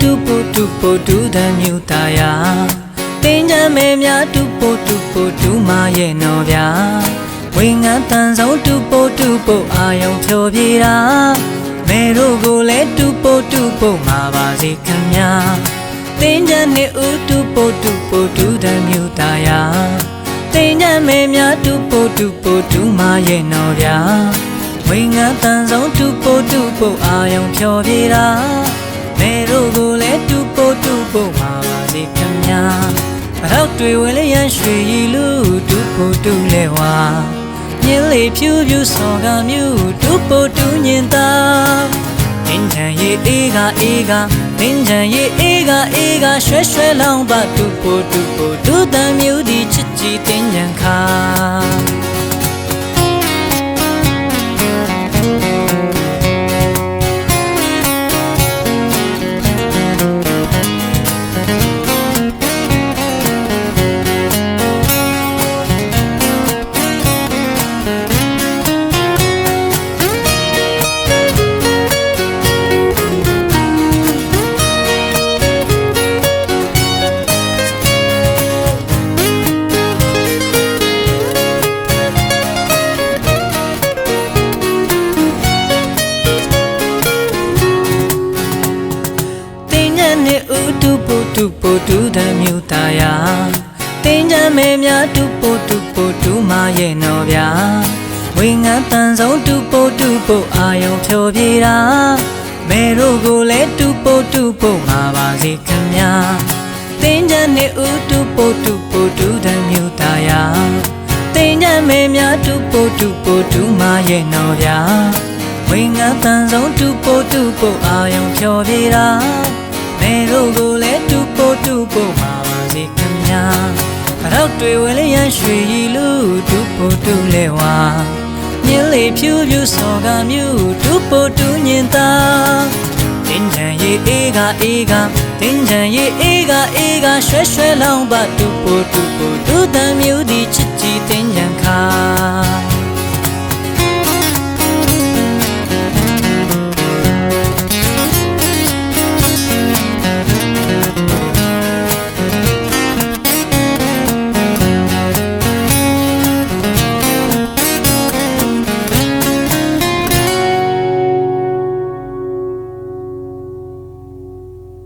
တူပိုတူပိုတူတမ်းမြူတာယာတင်ကြမဲများတူပိုတူပိုတူမရဲ့နော်ဗျာဝင်းငန်းတန်ဆုံးတူပိုတူပိုအာယုံဖြောပြေတာမဲတို့ကိုလည်းတူပိုတူပိုမှာပါစေခင်ဗျာတင်ကြနေဦးတူပိုတူပိုတူတမ်းမြူတာယာတင်ကြမဲများတူပိုတူပိုတူမရဲ့နော်ဗျာဝင်းငန်းတန်ဆုံးတူပိုတူပိုအာယုံဖြောပြေတာမဲတို့ကိုလည်းတူပိုတူပိုမှာပါစေခင်ဗျာရောက်တွေဝဲလေးရန်ရွှေရီလူတူပိုတူလဲဝါမြင်းလေးဖြူဖြူစော်ကမြူတူပိုတူညင်သာတင်ချန်ရေးအေးကတင်ချန်ရေးအေးကရွှဲရွှဲလောင်းပါတူပိုတူတမ်းမြူဒီချစ်ကြည်တင်ညံခါနေဦးတူပိုတူတမ်းမြူတာယာတင်ကြမဲများတူပိုတူမရဲ့နော်ဗျာဝင်းငန်းတန်ဆုံးတူပိုအာယုံဖြောပြေတာမဲတို့ကိုလည်းတူပိုမှာပါစေခင်ဗျာတင်ကြနေဦးတူပိုတူတမ်းမြူတာယာတင်ကြမဲများတူပိုတူမရဲ့နော်ဗျာဝင်းငန်းတန်ဆုံးတူပိုအာယုံဖြောပြေတာမဲတို့ကိုလည်းတူပိုမှာပါစေခင်ဗျာရောက်တွေဝဲလေးရန်ရွှေရီလူတူပိုတူလဲဝါမြင်းလေးဖြူဖြူစော်ကမြူတူပိုတူညင်သာတင်ချန်ရေးအေးကတင်ချန်ရေးအေးကရွှဲရွှဲလောင်းပါတူပိုတူတမ်းမြူဒီချစ်ကြည်တင်ညံခါ